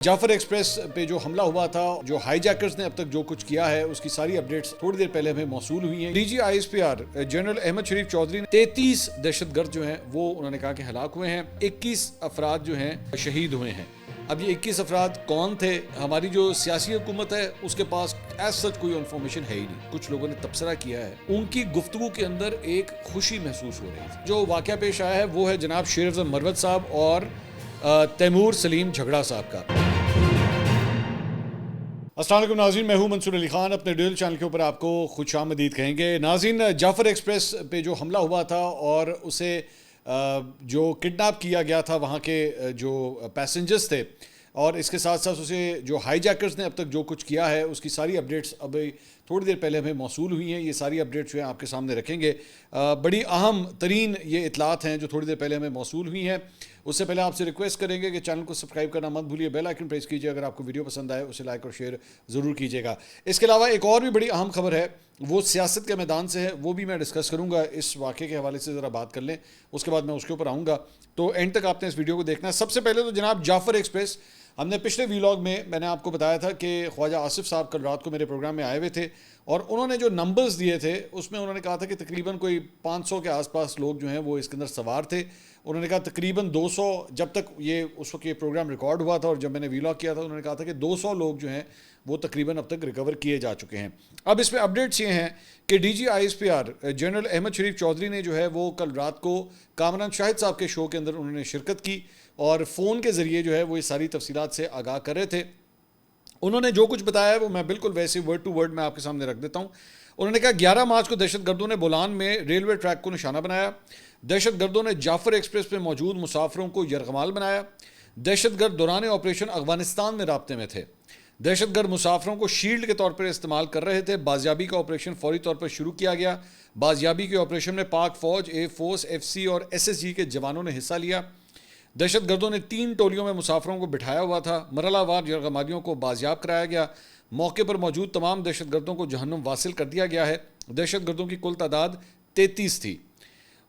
جعفر express پہ جو حملہ ہوا تھا، جو ہائی جیکرز نے اب تک جو کچھ کیا ہے، اس کی ساری اپڈیٹس تھوڑی دیر پہلے ہمیں موصول ہوئی ہیں۔ D G I S P R general Ahmed Sharif Chaudhry نے 33 دہشت گرد جو ہیں وہ انہوں نے کہا کہ ہلاک ہوئے ہیں، 21 افراد جو ہیں شہید ہوئے ہیں۔ اب یہ 21 افراد کون تھے؟ ہماری جو سیاسی حکومت ہے اس کے پاس ایز سچ کوئی انفارمیشن ہے ہی نہیں۔ کچھ لوگوں نے تبصرہ کیا ہے، ان کی گفتگو کے اندر ایک خوشی محسوس ہو رہی تھی۔ جو واقعہ پیش آیا ہے وہ ہے جناب شیر افضل مروت صاحب اور تیمور سلیم جھگڑا صاحب کا۔ السلام علیکم ناظرین، میں ہوں منصور علی خان، اپنے ڈیل چینل کے اوپر آپ کو خوش آمدید کہیں گے۔ ناظرین، جعفر ایکسپریس پہ جو حملہ ہوا تھا اور اسے جو کڈنیپ کیا گیا تھا وہاں کے جو پیسنجرز تھے، اور اس کے ساتھ ساتھ اسے جو ہائی جیکرز نے اب تک جو کچھ کیا ہے اس کی ساری اپڈیٹس ابھی تھوڑی دیر پہلے ہمیں موصول ہوئی ہیں۔ یہ ساری اپڈیٹس جو ہیں آپ کے سامنے رکھیں گے۔ بڑی اہم ترین یہ اطلاعات ہیں جو تھوڑی دیر پہلے ہمیں موصول ہوئی ہیں۔ اس سے پہلے آپ سے ریکویسٹ کریں گے کہ چینل کو سبسکرائب کرنا مت بھولیے، بیل آئیکن پریس کیجیے، اگر آپ کو ویڈیو پسند آئے اسے لائک اور شیئر ضرور کیجیے گا۔ اس کے علاوہ ایک اور بھی بڑی اہم خبر ہے، وہ سیاست کے میدان سے ہے، وہ بھی میں ڈسکس کروں گا۔ اس واقعے کے حوالے سے ذرا بات کر لیں، اس کے بعد میں اس کے اوپر آؤں گا، تو اینڈ تک آپ نے اس ویڈیو کو دیکھنا ہے۔ سب سے پہلے تو جناب جعفر ایکسپریس، ہم نے پچھلے ویلاگ میں نے آپ کو بتایا تھا کہ خواجہ آصف صاحب کل رات کو میرے پروگرام میں آئے ہوئے تھے، اور انہوں نے جو نمبرز دیے تھے اس میں انہوں نے کہا تھا کہ تقریباً کوئی 500 کے آس پاس لوگ جو ہیں وہ اس کے اندر سوار تھے۔ انہوں نے کہا تقریباً 200، جب تک اس وقت یہ پروگرام ریکارڈ ہوا تھا اور جب میں نے ویلاگ کیا تھا، انہوں نے کہا تھا کہ 200 لوگ جو ہیں وہ تقریباً اب تک ریکور کیے جا چکے ہیں۔ اب اس میں اپڈیٹس یہ ہیں کہ D G I S P R general Ahmed Sharif Chaudhry نے جو ہے وہ کل رات کو کامران شاہد صاحب کے شو کے اندر انہوں نے شرکت کی، اور فون کے ذریعے جو ہے وہ یہ ساری تفصیلات سے آگاہ کر رہے تھے۔ انہوں نے جو کچھ بتایا ہے وہ میں بالکل ویسے ورڈ ٹو ورڈ میں آپ کے سامنے رکھ دیتا ہوں۔ انہوں نے کہا 11 مارچ کو دہشت گردوں نے بولان میں ریلوے ٹریک کو نشانہ بنایا۔ دہشت گردوں نے جعفر ایکسپریس پہ موجود مسافروں کو یرغمال بنایا۔ دہشت گرد دوران آپریشن افغانستان میں رابطے میں تھے۔ دہشت گرد مسافروں کو شیلڈ کے طور پر استعمال کر رہے تھے۔ بازیابی کا آپریشن فوری طور پر شروع کیا گیا۔ بازیابی کے آپریشن میں پاک فوج، ایئر فورس، ایف سی اور ایس ایس جی کے جوانوں نے حصہ لیا۔ دہشت گردوں نے 3 ٹولیوں میں مسافروں کو بٹھایا ہوا تھا۔ مرحلہ وار یرغمالیوں کو بازیاب کرایا گیا۔ موقع پر موجود تمام دہشت گردوں کو جہنم واصل کر دیا گیا ہے۔ دہشت گردوں کی کل تعداد 33 تھی۔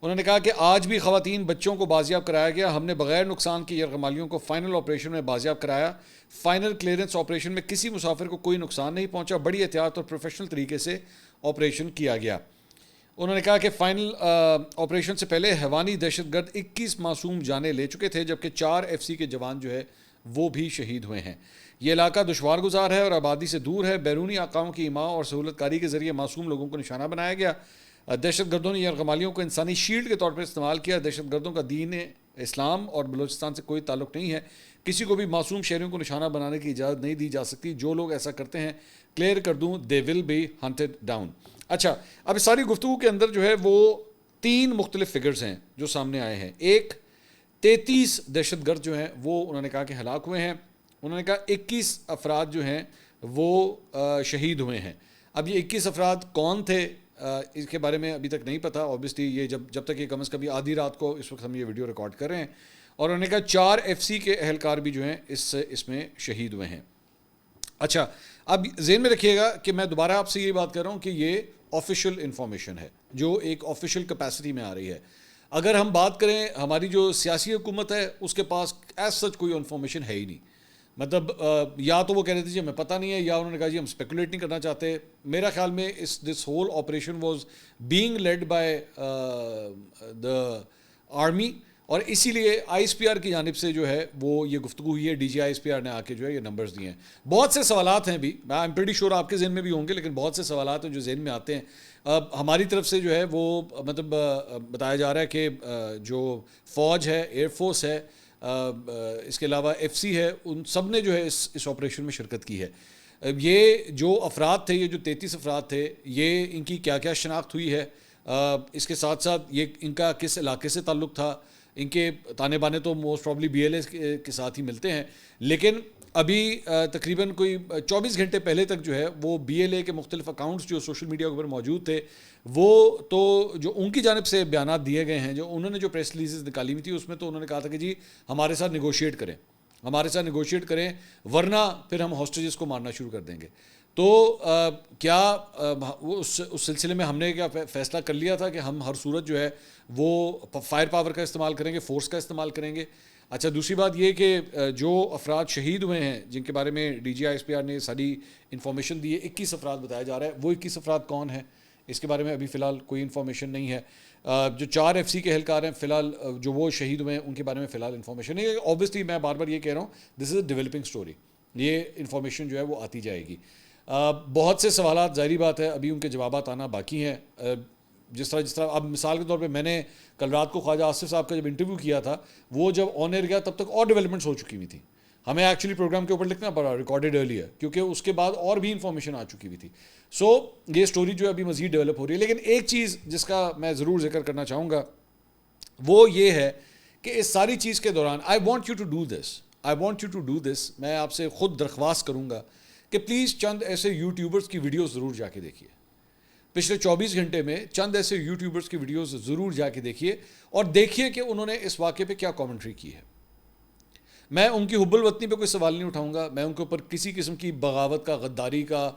انہوں نے کہا کہ آج بھی خواتین، بچوں کو بازیاب کرایا گیا۔ ہم نے بغیر نقصان کی یرغمالیوں کو فائنل آپریشن میں بازیاب کرایا۔ فائنل کلیئرنس آپریشن میں کسی مسافر کو کوئی نقصان نہیں پہنچا۔ بڑی احتیاط اور پروفیشنل طریقے سے آپریشن کیا گیا۔ انہوں نے کہا کہ فائنل آپریشن سے پہلے حیوانی دہشت گرد 21 معصوم جانیں لے چکے تھے، جبکہ 4 ایف سی کے جوان جو ہے وہ بھی شہید ہوئے ہیں۔ یہ علاقہ دشوار گزار ہے اور آبادی سے دور ہے۔ بیرونی آقاؤں کی ایماء اور سہولت کاری کے ذریعے معصوم لوگوں کو نشانہ بنایا گیا۔ دہشت گردوں نے یرغمالیوں کو انسانی شیلڈ کے طور پر استعمال کیا۔ دہشت گردوں کا دین اسلام اور بلوچستان سے کوئی تعلق نہیں ہے۔ کسی کو بھی معصوم شہریوں کو نشانہ بنانے کی اجازت نہیں دی جا سکتی۔ جو لوگ ایسا کرتے ہیں کلیئر کر دوں، دے ول بی ہنٹڈ ڈاؤن۔ اچھا، اب اس ساری گفتگو کے اندر جو ہے وہ 3 مختلف فگرز ہیں جو سامنے آئے ہیں۔ ایک 33 دہشت گرد جو ہیں وہ انہوں نے کہا کہ ہلاک ہوئے ہیں۔ انہوں نے کہا 21 افراد جو ہیں وہ شہید ہوئے ہیں۔ اب یہ 21 افراد کون تھے اس کے بارے میں ابھی تک نہیں پتہ۔ اوبیسلی یہ جب تک یہ کم از کم آدھی رات کو اس وقت ہم یہ ویڈیو ریکارڈ کر رہے ہیں، اور انہوں نے کہا 4 ایف سی کے اہلکار بھی جو ہیں اس میں شہید ہوئے ہیں۔ اچھا، اب ذہن میں رکھیے گا کہ میں دوبارہ آپ سے یہ بات کر رہا ہوں کہ یہ آفیشیل انفارمیشن ہے جو ایک آفیشیل کیپیسٹی میں آ رہی ہے۔ اگر ہم بات کریں، ہماری جو سیاسی حکومت ہے اس کے پاس ایز سچ کوئی انفارمیشن ہے ہی نہیں۔ مطلب یا تو وہ کہہ رہے تھے جی ہمیں پتہ نہیں ہے، یا انہوں نے کہا جی ہم اسپیکولیٹ نہیں کرنا چاہتے۔ میرا خیال میں this whole operation was being led by the army, اور اسی لیے آئی ایس پی آر کی جانب سے جو ہے وہ یہ گفتگو ہوئی ہے۔ D G I S P R نے آ کے جو ہے یہ نمبرز دیے ہیں۔ بہت سے سوالات ہیں بھی، میں ایم پریٹی شیور آپ کے ذہن میں بھی ہوں گے، لیکن بہت سے سوالات ہیں جو ذہن میں آتے ہیں۔ ہماری طرف سے جو ہے وہ مطلب بتایا جا رہا ہے کہ جو فوج ہے، ایئر فورس ہے، اس کے علاوہ ایف سی ہے، ان سب نے جو ہے اس آپریشن میں شرکت کی ہے۔ یہ جو افراد تھے، یہ جو 33 افراد تھے، یہ ان کی کیا کیا شناخت ہوئی ہے، اس کے ساتھ ساتھ یہ ان کا کس علاقے سے تعلق تھا۔ ان کے تانے بانے تو most probably B L A کے ساتھ ہی ملتے ہیں، لیکن ابھی تقریباً کوئی 24 گھنٹے پہلے تک جو ہے وہ بی ایل اے کے مختلف اکاؤنٹس جو سوشل میڈیا کے اوپر موجود تھے، وہ تو جو ان کی جانب سے بیانات دیے گئے ہیں، جو انہوں نے جو پریس ریلیزز نکالی ہوئی تھی، اس میں تو انہوں نے کہا تھا کہ جی ہمارے ساتھ نیگوشیٹ کریں ورنہ پھر ہم ہاسٹیجز کو مارنا شروع کر دیں گے۔ تو کیا اس سلسلے میں ہم نے کیا فیصلہ کر لیا تھا کہ ہم ہر صورت جو ہے وہ فائر پاور کا استعمال کریں گے، فورس کا استعمال کریں گے۔ اچھا دوسری بات یہ کہ جو افراد شہید ہوئے ہیں جن کے بارے میں D G I S P R نے ساری انفارمیشن دی ہے، 21 افراد بتایا جا رہا ہے، وہ 21 افراد کون ہیں اس کے بارے میں ابھی فی الحال کوئی انفارمیشن نہیں ہے. جو 4 ایف سی کے اہلکار ہیں فی الحال جو وہ شہید ہوئے ہیں ان کے بارے میں فی الحال انفارمیشن نہیں ہے. اوبویسلی میں بار بار یہ کہہ رہا ہوں دس از اے ڈیولپنگ اسٹوری، یہ انفارمیشن جو ہے وہ آتی جائے گی. بہت سے سوالات ظاہری بات ہے ابھی ان کے جوابات آنا باقی ہیں. جس طرح اب مثال کے طور پہ میں نے کل رات کو خواجہ آصف صاحب کا جب انٹرویو کیا تھا، وہ جب آن ایئر گیا تب تک اور ڈیولپمنٹس ہو چکی ہوئی تھیں. ہمیں ایکچولی پروگرام کے اوپر لکھنا پڑا ریکارڈڈ ارلیئر، کیونکہ اس کے بعد اور بھی انفارمیشن آ چکی ہوئی تھی. سو یہ اسٹوری جو ہے ابھی مزید ڈیولپ ہو رہی ہے. لیکن ایک چیز جس کا میں ضرور ذکر کرنا چاہوں گا وہ یہ ہے کہ اس ساری چیز کے دوران I want you to do this, میں آپ سے خود درخواست کروں گا کہ پلیز چند ایسے یوٹیوبرز کی ویڈیوز ضرور جا کے دیکھیے. پچھلے 24 گھنٹے میں چند ایسے یوٹیوبرز کی ویڈیوز ضرور جا کے دیکھیے اور دیکھیے کہ انہوں نے اس واقعے پہ کیا کامنٹری کی ہے. میں ان کی حب الوطنی پہ کوئی سوال نہیں اٹھاؤں گا، میں ان کے اوپر کسی قسم کی بغاوت کا، غداری کا،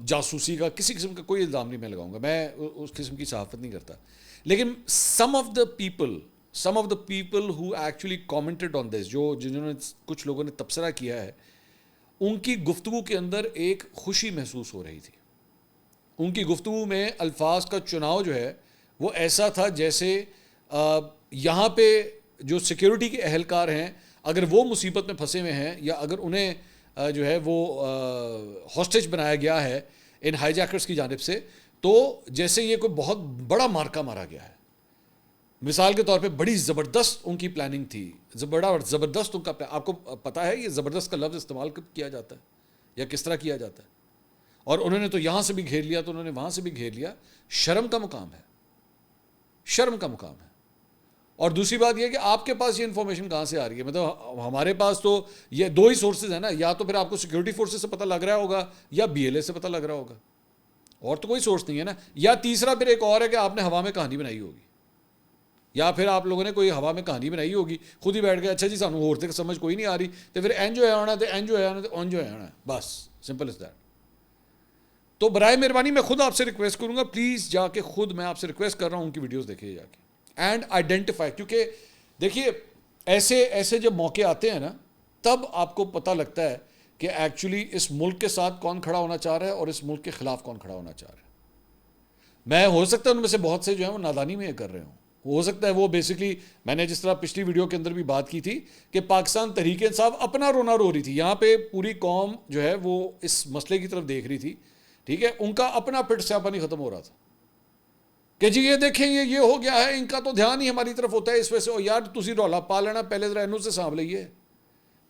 جاسوسی کا، کسی قسم کا کوئی الزام نہیں میں لگاؤں گا. میں اس قسم کی صحافت نہیں کرتا. لیکن some of the people who actually commented on this, جنہوں نے کچھ لوگوں نے تبصرہ کیا ہے، ان کی گفتگو کے اندر ایک خوشی محسوس ہو رہی تھی. ان کی گفتگو میں الفاظ کا چناؤ جو ہے وہ ایسا تھا جیسے یہاں پہ جو سیکیورٹی کے اہلکار ہیں اگر وہ مصیبت میں پھنسے ہوئے ہیں یا اگر انہیں جو ہے وہ ہاسٹیج بنایا گیا ہے ان ہائی جیکرز کی جانب سے، تو جیسے یہ کوئی بہت بڑا مارکا مارا گیا ہے. مثال کے طور پہ بڑی زبردست ان کی پلاننگ تھی، بڑا زبردست ان کا آپ کو پتہ ہے یہ زبردست کا لفظ استعمال کیا جاتا ہے یا کس طرح کیا جاتا ہے. اور انہوں نے تو یہاں سے بھی گھیر لیا تو انہوں نے وہاں سے بھی گھیر لیا. شرم کا مقام ہے. اور دوسری بات یہ کہ آپ کے پاس یہ انفارمیشن کہاں سے آ رہی ہے؟ مطلب ہمارے پاس تو یہ 2 ہی سورسز ہیں نا، یا تو پھر آپ کو سیکورٹی فورسز سے پتہ لگ رہا ہوگا یا بی ایل اے سے پتہ لگ رہا ہوگا، اور تو کوئی سورس نہیں ہے نا. یا تیسرا پھر ایک اور ہے کہ آپ نے ہوا میں کہانی بنائی ہوگی، یا پھر آپ لوگوں نے کوئی ہوا میں کہانی بنائی ہوگی، خود ہی بیٹھ گئے اچھا جی سانوں اور سمجھ کوئی نہیں آ رہی تو پھر انجوائے آنا تو انجوائے آنا تو انجوائے آنا، بس سمپل از دیٹ. تو برائے مہربانی میں خود آپ سے ریکویسٹ کروں گا، پلیز جا کے خود میں آپ سے ریکویسٹ کر رہا ہوں ان کی ویڈیوز دیکھیے جا کے اینڈ آئیڈینٹیفائی. کیونکہ دیکھیے ایسے جب موقع آتے ہیں نا تب آپ کو پتہ لگتا ہے کہ ایکچولی اس ملک کے ساتھ کون کھڑا ہونا چاہ رہا ہے اور اس ملک کے خلاف کون کھڑا ہونا چاہ رہا ہے. میں ہو سکتا ہے ان میں سے بہت سے جو ہیں وہ نادانی میں کر رہے ہوں، ہو سکتا ہے وہ بیسکلی میں نے جس طرح پچھلی ویڈیو کے اندر بھی بات کی تھی کہ پاکستان تحریک انصاف اپنا رونا رو رہی تھی، یہاں پہ پوری قوم جو ہے وہ اس مسئلے کی طرف دیکھ رہی تھی، ٹھیک ہے، ان کا اپنا پٹ سیاپا نہیں ختم ہو رہا تھا کہ جی یہ دیکھیں یہ ہو گیا ہے، ان کا تو دھیان ہی ہماری طرف ہوتا ہے اس وجہ سے. یار تسی رولا پا لینا، پہلے ذرا انہوں سے سانپ لئیے،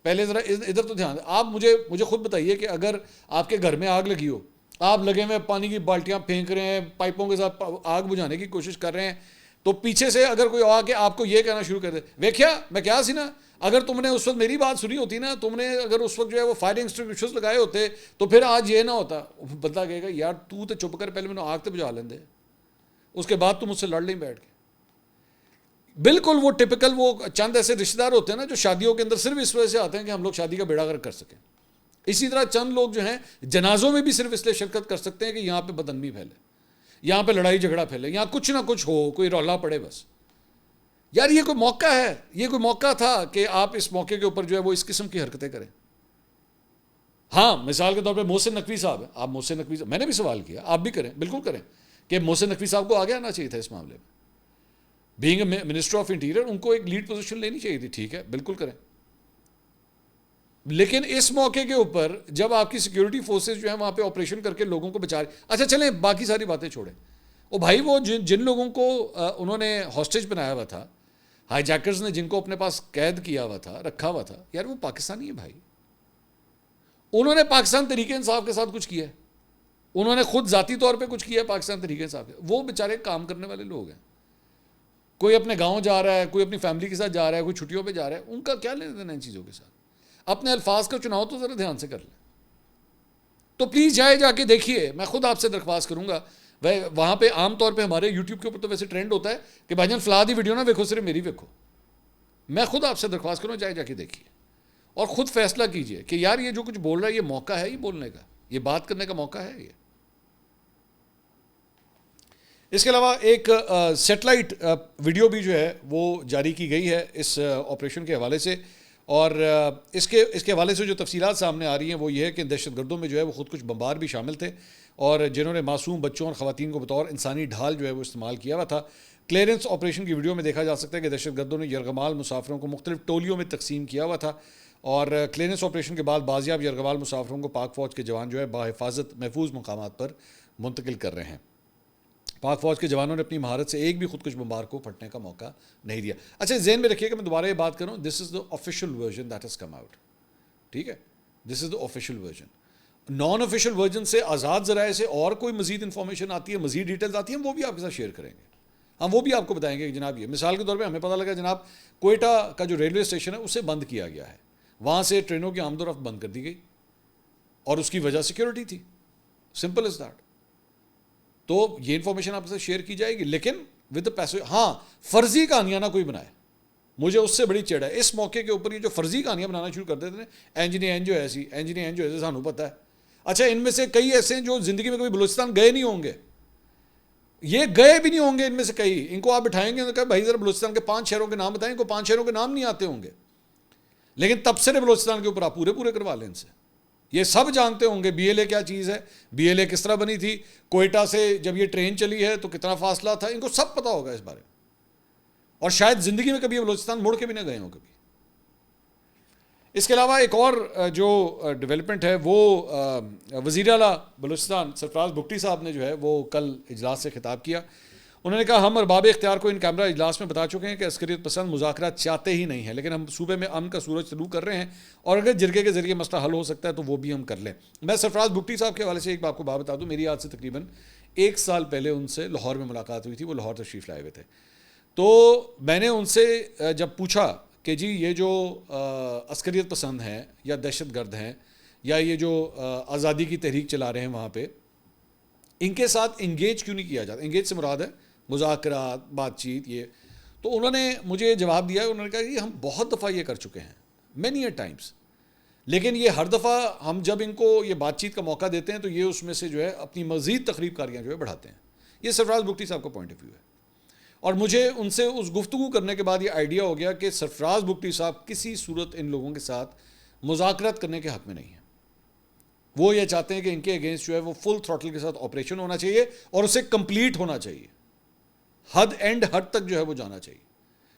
پہلے ذرا ادھر تو دھیان. آپ مجھے خود بتائیے کہ اگر آپ کے گھر میں آگ لگی ہو، آپ لگے ہوئے پانی کی بالٹیاں پھینک رہے ہیں، پائپوں کے ساتھ آگ بجھانے کی کوشش کر رہے ہیں، تو پیچھے سے اگر کوئی آ کے آپ کو یہ کہنا شروع کر دے ویکھیا میں کیا سی نا، اگر تم نے اس وقت میری بات سنی ہوتی نا، تم نے اگر اس وقت جو ہے وہ فائرنگ ایکسٹنگوشرز لگائے ہوتے تو پھر آج یہ نہ ہوتا. بندہ کہے گا یار تو چپ کر، پہلے میں نے آگ تو بجھا لیں دے، اس کے بعد تم مجھ سے لڑ لیں بیٹھ کے. بالکل وہ ٹپکل وہ چند ایسے رشتہ دار ہوتے ہیں نا جو شادیوں کے اندر صرف اس وجہ سے آتے ہیں کہ ہم لوگ شادی کا بیڑا غرق کر سکیں. اسی طرح چند لوگ جو ہیں جنازوں میں بھی صرف اس لیے شرکت کر سکتے ہیں کہ یہاں پہ بدعنوانی پھیلے، یہاں پہ لڑائی جھگڑا پھیلے، یہاں کچھ نہ کچھ ہو، کوئی رولا پڑے. بس یار یہ کوئی موقع ہے، یہ کوئی موقع تھا کہ آپ اس موقع کے اوپر جو ہے وہ اس قسم کی حرکتیں کریں. ہاں مثال کے طور پہ محسن نقوی صاحب ہیں، آپ محسن نقوی صاحب، میں نے بھی سوال کیا، آپ بھی کریں، بالکل کریں کہ محسن نقوی صاحب کو آگے آنا چاہیے تھا اس معاملے میں. Being a minister of interior ان کو ایک لیڈ پوزیشن لینی چاہیے تھی، ٹھیک ہے بالکل کریں. لیکن اس موقع کے اوپر جب آپ کی سیکیورٹی فورسز جو ہیں وہاں پہ آپریشن کر کے لوگوں کو بچا رہے، اچھا چلیں باقی ساری باتیں چھوڑیں. او بھائی وہ جن لوگوں کو انہوں نے ہاسٹیج بنایا ہوا تھا، ہائی جیکرز نے جن کو اپنے پاس قید کیا ہوا تھا، رکھا ہوا تھا، یار وہ پاکستانی ہے بھائی. انہوں نے پاکستان تحریک انصاف کے ساتھ کچھ کیا ہے، انہوں نے خود ذاتی طور پہ کچھ کیا ہے پاکستان تحریک انصاف کے. وہ بیچارے کام کرنے والے لوگ ہیں، کوئی اپنے گاؤں جا رہا ہے، کوئی اپنی فیملی کے ساتھ جا رہا ہے، کوئی چھٹیوں پہ جا رہا ہے، ان کا کیا لینا دینا ان چیزوں کے ساتھ. اپنے الفاظ کا چناؤ تو ذرا دھیان سے کر لیں. تو پلیز جا کے دیکھیے، میں خود آپ سے درخواست کروں گا. وہاں پہ عام طور پہ ہمارے یوٹیوب کے اوپر تو ویسے ٹرینڈ ہوتا ہے کہ بھائی جان فلاں دی ویڈیو نہ دیکھو، صرف میری دیکھو. میں خود آپ سے درخواست کروں جا کے دیکھیے اور خود فیصلہ کیجئے کہ یار یہ جو کچھ بول رہا ہے یہ موقع ہے یہ بولنے کا، یہ بات کرنے کا موقع ہے. یہ اس کے علاوہ ایک سیٹلائٹ ویڈیو بھی جو ہے وہ جاری کی گئی ہے اس آپریشن کے حوالے سے، اور اس کے حوالے سے جو تفصیلات سامنے آ رہی ہیں وہ یہ ہے کہ دہشت گردوں میں جو ہے وہ خود کچھ بمبار بھی شامل تھے، اور جنہوں نے معصوم بچوں اور خواتین کو بطور انسانی ڈھال جو ہے وہ استعمال کیا ہوا تھا۔ کلیئرنس آپریشن کی ویڈیو میں دیکھا جا سکتا ہے کہ دہشت گردوں نے یرغمال مسافروں کو مختلف ٹولیوں میں تقسیم کیا ہوا تھا، اور کلیئرنس آپریشن کے بعد بازیاب یرغمال مسافروں کو پاک فوج کے جوان جو ہے بحفاظت محفوظ مقامات پر منتقل کر رہے ہیں۔ پاک فوج کے جوانوں نے اپنی مہارت سے ایک بھی خودکش بمبار کو پھٹنے کا موقع نہیں دیا۔ اچھا ذہن میں رکھیے کہ میں دوبارہ یہ بات کروں، this is the official version that has come out, ٹھیک ہے، this is the official version. Non official version سے آزاد ذرائع سے اور کوئی مزید انفارمیشن آتی ہے، مزید ڈیٹیلز آتی ہیں، ہم وہ بھی آپ کے ساتھ شیئر کریں گے، ہم وہ بھی آپ کو بتائیں گے کہ جناب یہ مثال کے طور پہ ہمیں پتہ لگا جناب کوئٹہ کا جو ریلوے اسٹیشن ہے اسے بند کیا گیا ہے، وہاں سے ٹرینوں کی آمد و رفت بند کر دی گئی، اور اس کی وجہ سیکیورٹی تھی، سمپل از دیٹ۔ تو یہ انفارمیشن آپ کے ساتھ شیئر کی جائے گی، لیکن ود پیسے، ہاں فرضی کہانیاں نہ کوئی بنائے، مجھے اس سے بڑی چڑ ہے اس موقع کے اوپر، یہ جو فرضی کہانیاں بنانا شروع کر دیتے ہیں، اینج جو ایسی، اینج جو ایسے، سانو پتہ ہے۔ اچھا ان میں سے کئی ایسے ہیں جو زندگی میں کبھی بلوچستان گئے نہیں ہوں گے، یہ گئے بھی نہیں ہوں گے ان میں سے کئی، ان کو آپ بٹھائیں گے تو کہ بھائی ذرا بلوچستان کے 5 شہروں کے نام بتائیں، ان کو 5 شہروں کے نام نہیں آتے ہوں گے، لیکن تبصرے بلوچستان کے اوپر آپ پورے کروا لیں ان سے، یہ سب جانتے ہوں گے بی ایل اے کیا چیز ہے، بی ایل اے کس طرح بنی تھی، کوئٹہ سے جب یہ ٹرین چلی ہے تو کتنا فاصلہ تھا، ان کو سب پتہ ہوگا اس بارے میں، اور شاید زندگی میں کبھی بلوچستان مڑ کے بھی نہ گئے ہوں کبھی۔ اس کے علاوہ ایک اور جو ڈیولپمنٹ ہے وہ وزیر اعلیٰ بلوچستان سرفراز بگٹی صاحب نے جو ہے وہ کل اجلاس سے خطاب کیا، انہوں نے کہا ہم ارباب اختیار کو ان کیمرہ اجلاس میں بتا چکے ہیں کہ عسکریت پسند مذاکرات چاہتے ہی نہیں ہیں، لیکن ہم صوبے میں امن کا سورج طلوع کر رہے ہیں، اور اگر جرگے کے ذریعے مسئلہ حل ہو سکتا ہے تو وہ بھی ہم کر لیں۔ میں سرفراز بگٹی صاحب کے حوالے سے ایک آپ کو بات بتا دوں، میری آج سے تقریباً 1 سال پہلے ان سے لاہور میں ملاقات ہوئی تھی، وہ لاہور تشریف لائے ہوئے تھے، تو میں نے ان سے جب پوچھا کہ جی یہ جو عسکریت پسند ہیں یا دہشت گرد ہیں یا یہ جو آزادی کی تحریک چلا رہے ہیں وہاں پہ، ان کے ساتھ انگیج کیوں نہیں کیا جاتا، انگیج سے مراد ہے مذاکرات، بات چیت، یہ تو انہوں نے مجھے جواب دیا، انہوں نے کہا کہ ہم بہت دفعہ یہ کر چکے ہیں، مینی اے ٹائمس، لیکن یہ ہر دفعہ ہم جب ان کو یہ بات چیت کا موقع دیتے ہیں تو یہ اس میں سے جو ہے اپنی مزید تخریب کاریاں جو ہے بڑھاتے ہیں۔ یہ سرفراز بگٹی صاحب کا پوائنٹ آف ویو ہے، اور مجھے ان سے اس گفتگو کرنے کے بعد یہ آئیڈیا ہو گیا کہ سرفراز بگٹی صاحب کسی صورت ان لوگوں کے ساتھ مذاکرات کرنے کے حق میں نہیں ہیں، وہ یہ چاہتے ہیں کہ ان کے اگینسٹ جو ہے وہ فل تھروٹل کے ساتھ آپریشن ہونا چاہیے اور اسے کمپلیٹ ہونا چاہیے، حد تک جو ہے وہ جانا چاہیے،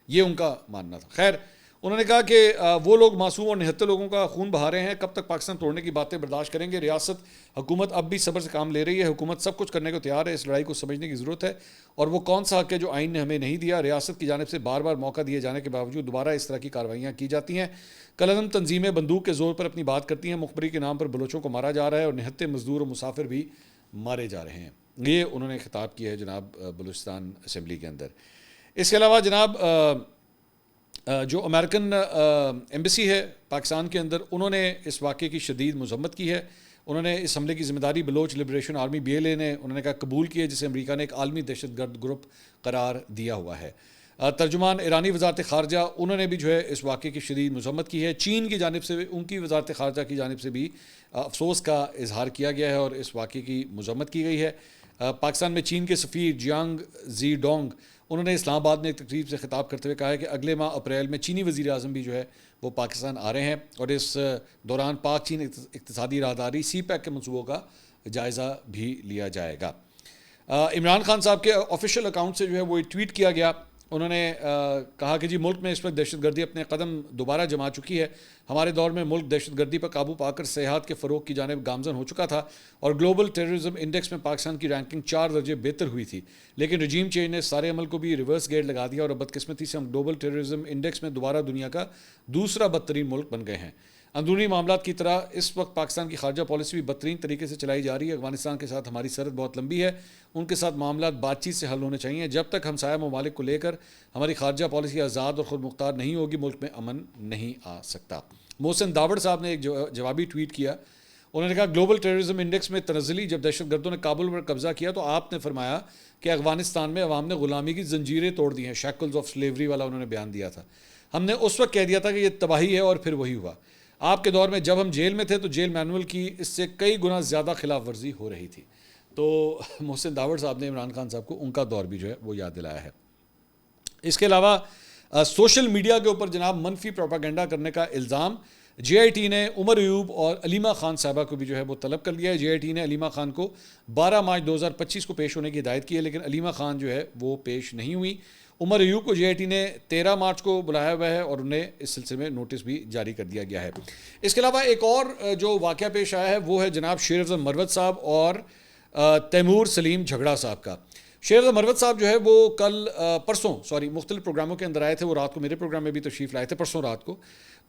یہ ان کا ماننا تھا۔ خیر انہوں نے کہا کہ وہ لوگ معصوم اور نہتے لوگوں کا خون بہا رہے ہیں، کب تک پاکستان توڑنے کی باتیں برداشت کریں گے، ریاست حکومت اب بھی صبر سے کام لے رہی ہے، حکومت سب کچھ کرنے کو تیار ہے، اس لڑائی کو سمجھنے کی ضرورت ہے، اور وہ کون سا حق ہے جو آئین نے ہمیں نہیں دیا، ریاست کی جانب سے بار بار موقع دیے جانے کے باوجود دوبارہ اس طرح کی کارروائیاں کی جاتی ہیں، کلعدم تنظیمیں بندوق کے زور پر اپنی بات کرتی ہیں، مخبری کے نام پر بلوچوں کو مارا جا رہا ہے اور نہتے مزدور اور مسافر بھی مارے جا رہے ہیں، یہ انہوں نے خطاب کیا ہے جناب بلوچستان اسمبلی کے اندر۔ اس کے علاوہ جناب جو امریکن ایمبیسی ہے پاکستان کے اندر، انہوں نے اس واقعے کی شدید مذمت کی ہے، انہوں نے اس حملے کی ذمہ داری Baloch Liberation Army B L A نے انہوں نے کہا قبول کی ہے، جسے امریکہ نے ایک عالمی دہشت گرد گروپ قرار دیا ہوا ہے۔ ترجمان ایرانی وزارت خارجہ انہوں نے بھی جو ہے اس واقعے کی شدید مذمت کی ہے، چین کی جانب سے ان کی وزارت خارجہ کی جانب سے بھی افسوس کا اظہار کیا گیا ہے اور اس واقعے کی مذمت کی گئی ہے۔ پاکستان میں چین کے سفیر جیانگ زی ڈونگ انہوں نے اسلام آباد میں ایک تقریب سے خطاب کرتے ہوئے کہا ہے کہ اگلے ماہ اپریل میں چینی وزیر اعظم بھی جو ہے وہ پاکستان آ رہے ہیں، اور اس دوران پاک چین اقتصادی راہداری سی پیک کے منصوبوں کا جائزہ بھی لیا جائے گا۔ عمران خان صاحب کے آفیشیل اکاؤنٹ سے جو ہے وہ ٹویٹ کیا گیا، انہوں نے کہا کہ جی ملک میں اس وقت دہشت گردی اپنے قدم دوبارہ جما چکی ہے، ہمارے دور میں ملک دہشت گردی پر قابو پا کر سیاحت کے فروغ کی جانب گامزن ہو چکا تھا اور گلوبل ٹیررزم انڈیکس میں پاکستان کی رینکنگ 4 درجے بہتر ہوئی تھی، لیکن رجیم چینج نے سارے عمل کو بھی ریورس گیئر لگا دیا اور بدقسمتی سے ہم گلوبل ٹیررزم انڈیکس میں دوبارہ دنیا کا دوسرا بدترین ملک بن گئے ہیں۔ اندرونی معاملات کی طرح اس وقت پاکستان کی خارجہ پالیسی بھی بدترین طریقے سے چلائی جا رہی ہے، افغانستان کے ساتھ ہماری سرحد بہت لمبی ہے، ان کے ساتھ معاملات بات چیت سے حل ہونے چاہیے، جب تک ہمسایہ ممالک کو لے کر ہماری خارجہ پالیسی آزاد اور خود مختار نہیں ہوگی ملک میں امن نہیں آ سکتا۔ محسن داوڑ صاحب نے ایک جوابی ٹویٹ کیا، انہوں نے کہا گلوبل ٹیررزم انڈیکس میں تنزلی جب دہشت گردوں نے کابل پر قبضہ کیا تو آپ نے فرمایا کہ افغانستان میں عوام نے غلامی کی زنجیریں توڑ دی ہیں، شیکلز آف سلیوری والا انہوں نے بیان دیا تھا، ہم نے اس وقت کہہ دیا تھا کہ یہ تباہی ہے اور پھر وہی ہوا، آپ کے دور میں جب ہم جیل میں تھے تو جیل مینول کی اس سے کئی گنا زیادہ خلاف ورزی ہو رہی تھی۔ تو محسن داوڑ صاحب نے عمران خان صاحب کو ان کا دور بھی جو ہے وہ یاد دلایا ہے. اس کے علاوہ سوشل میڈیا کے اوپر جناب منفی پروپاگنڈا کرنے کا الزام جے آئی ٹی نے عمر ایوب اور علیمہ خان صاحبہ کو بھی جو ہے وہ طلب کر لیا ہے. جے آئی ٹی نے علیمہ خان کو 12 مارچ 2025 کو پیش ہونے کی ہدایت کی ہے, لیکن علیمہ خان جو ہے وہ پیش نہیں ہوئی. عمر ایوب کو جے آئی ٹی نے 13 مارچ کو بلایا ہوا ہے اور انہیں اس سلسلے میں نوٹس بھی جاری کر دیا گیا ہے. اس کے علاوہ ایک اور جو واقعہ پیش آیا ہے وہ ہے جناب شیر افضل مروت صاحب اور تیمور سلیم جھگڑا صاحب کا. شیر افضل مروت صاحب جو ہے وہ کل پرسوں مختلف پروگراموں کے اندر آئے تھے. وہ رات کو میرے پروگرام میں بھی تشریف لائے تھے پرسوں رات کو.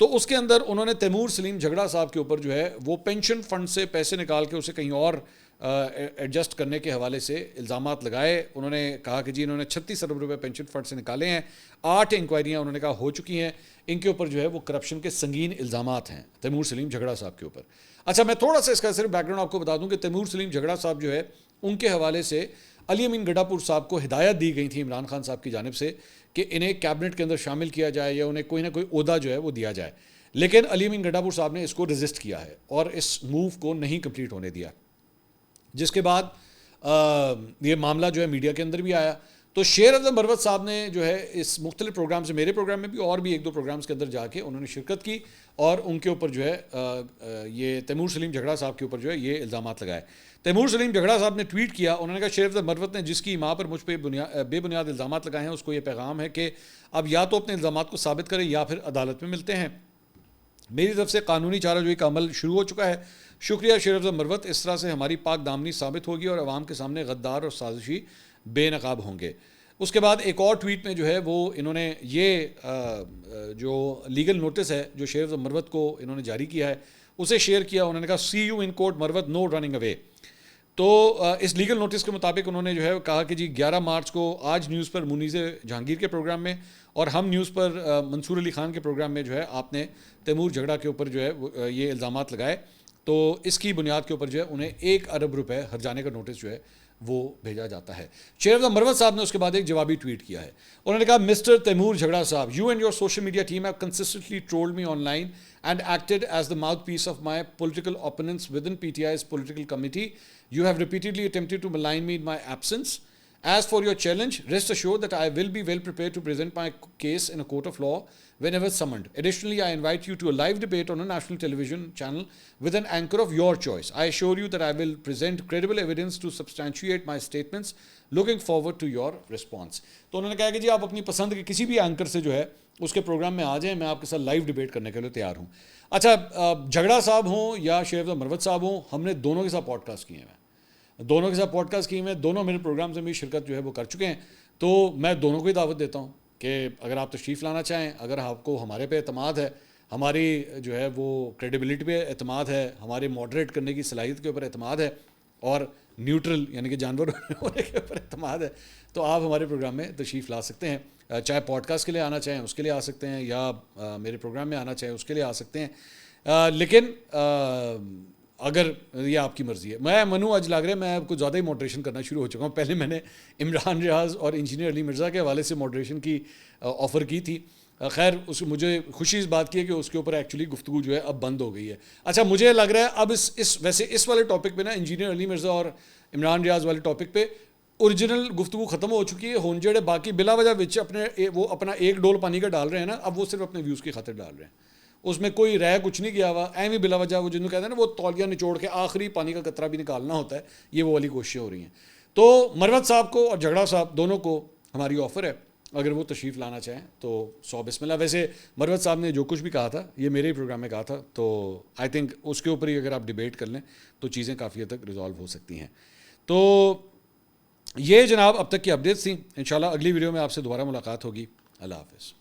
تو اس کے اندر انہوں نے تیمور سلیم جھگڑا صاحب کے اوپر جو ہے وہ پینشن فنڈ سے پیسے نکال کے اسے کہیں اور ایڈجسٹ کرنے کے حوالے سے الزامات لگائے. انہوں نے کہا کہ جی انہوں نے 36 ارب روپے پینشن فنڈ سے نکالے ہیں. 8 انکوائریاں انہوں نے کہا ہو چکی ہیں. ان کے اوپر جو ہے وہ کرپشن کے سنگین الزامات ہیں تیمور سلیم جھگڑا صاحب کے اوپر. اچھا میں تھوڑا سا اس کا صرف بیک گراؤنڈ آپ کو بتا دوں کہ تیمور سلیم جھگڑا صاحب جو ہے ان کے حوالے سے علی امین گڈھا پور صاحب کو ہدایت دی گئی تھی عمران خان صاحب کی جانب سے کہ انہیں کیبنٹ کے اندر شامل کیا جائے یا انہیں کوئی نہ کوئی عہدہ جو ہے وہ دیا جائے. لیکن علی امین گڈھا پور صاحب نے اس کو ریزسٹ کیا ہے اور اس موو کو نہیں کمپلیٹ ہونے دیا, جس کے بعد یہ معاملہ جو ہے میڈیا کے اندر بھی آیا. تو شیر افضل مروت صاحب نے جو ہے اس مختلف پروگرام سے میرے پروگرام میں بھی اور بھی 1-2 پروگرامز کے اندر جا کے انہوں نے شرکت کی اور ان کے اوپر جو ہے یہ تیمور سلیم جھگڑا صاحب کے اوپر جو ہے یہ الزامات لگائے. تیمور سلیم جھگڑا صاحب نے ٹویٹ کیا, انہوں نے کہا شیر افضل مروت نے جس کی ماں پر مجھ پہ بے بنیاد الزامات لگائے ہیں اس کو یہ پیغام ہے کہ اب یا تو اپنے الزامات کو ثابت کریں یا پھر عدالت میں ملتے ہیں. میری طرف سے قانونی چارہ جوئی کا عمل شروع ہو چکا ہے. شکریہ شیر افضل مروت, اس طرح سے ہماری پاک دامنی ثابت ہوگی اور عوام کے سامنے غدار اور سازشی بے نقاب ہوں گے. اس کے بعد ایک اور ٹویٹ میں جو ہے وہ انہوں نے یہ جو لیگل نوٹس ہے جو شیر افضل مروت کو انہوں نے جاری کیا ہے اسے شیئر کیا. انہوں نے کہا see you in court Marwat, no running away. تو اس لیگل نوٹس کے مطابق انہوں نے جو ہے کہا کہ جی 11 مارچ کو آج نیوز پر منیز جہانگیر کے پروگرام میں اور ہم نیوز پر منصور علی خان کے پروگرام میں جو ہے آپ نے تیمور جھگڑا کے اوپر جو ہے یہ الزامات لگائے, تو اس کی بنیاد کے اوپر جو ہے انہیں 1 ارب روپے ہرجانے کا نوٹس جو ہے وہ بھیجا جاتا ہے. شیر افضل مروت صاحب نے اس کے بعد ایک جوابی ٹویٹ کیا ہے. انہوں نے کہا mister Taimur Jhagra sahib, you and your social media team have consistently trolled me online and acted as the mouthpiece of my political opponents within PTI's political committee. You have repeatedly attempted to malign me in my absence. As for your challenge, rest assured that I will be well prepared to present my case in a court of law whenever summoned. Additionally, I invite you to a live debate on a national television channel with an anchor of your choice. I assure you that I will present credible evidence to substantiate my statements. Looking forward to your response. تو انہوں نے کہا کہ جی آپ اپنی پسند کے کسی بھی اینکر سے جو ہے اس کے پروگرام میں آ جائیں, میں آپ کے ساتھ لائیو ڈیبیٹ کرنے کے لیے تیار ہوں. اچھا جھگڑا صاحب ہوں یا شیر افضل مروت صاحب ہوں, ہم نے دونوں کے ساتھ پوڈ کاسٹ کیے ہیں, دونوں میرے پروگرامز میں بھی شرکت جو ہے وہ کر چکے ہیں. تو میں دونوں کو ہی دعوت دیتا ہوں کہ اگر آپ تشریف لانا چاہیں, اگر آپ کو ہمارے پہ اعتماد ہے, ہماری جو ہے وہ کریڈیبلٹی پہ اعتماد ہے, ہمارے ماڈریٹ کرنے کی صلاحیت کے اوپر اعتماد ہے اور نیوٹرل یعنی کہ جانور ہونے کے اوپر اعتماد ہے, تو آپ ہمارے پروگرام میں تشریف لا سکتے ہیں. چاہے پوڈ کاسٹ کے لیے آنا چاہیں اس کے لیے آ سکتے ہیں, یا میرے پروگرام میں آنا چاہیں اس کے لیے آ سکتے ہیں. لیکن اگر یہ آپ کی مرضی ہے. میں منو آج لگ رہا ہے میں کچھ زیادہ ہی موڈریشن کرنا شروع ہو چکا ہوں. پہلے میں نے عمران ریاض اور انجینئر علی مرزا کے حوالے سے موڈریشن کی آفر کی تھی. خیر اس مجھے خوشی اس بات کی ہے کہ اس کے اوپر ایکچولی گفتگو جو ہے اب بند ہو گئی ہے. اچھا مجھے لگ رہا ہے اب اس والے ٹاپک پہ نا, انجینئر علی مرزا اور عمران ریاض والے ٹاپک پہ اوریجنل گفتگو ختم ہو چکی ہے. ہون جڑے باقی بلا وجہ وچ اپنا 1 ڈول پانی کا ڈال رہے ہیں نا, اب وہ صرف اپنے ویوز کی خاطر ڈال رہے ہیں. اس میں کوئی رہ کچھ نہیں کیا ہوا, ایویں بلا وجہ وہ جنہوں کہتے ہیں نا وہ تولیہ نچوڑ کے آخری پانی کا قطرہ بھی نکالنا ہوتا ہے, یہ وہ والی کوششیں ہو رہی ہیں. تو مروت صاحب کو اور جھگڑا صاحب دونوں کو ہماری آفر ہے, اگر وہ تشریف لانا چاہیں تو 100 بسم اللہ. ویسے مروت صاحب نے جو کچھ بھی کہا تھا یہ میرے ہی پروگرام میں کہا تھا, تو آئی تھنک اس کے اوپر ہی اگر آپ ڈیبیٹ کر لیں تو چیزیں کافی حد تک ریزالو ہو سکتی ہیں. تو یہ جناب اب تک کی اپڈیٹس تھیں. انشاءاللہ اگلی ویڈیو میں آپ سے دوبارہ ملاقات ہوگی. اللہ حافظ.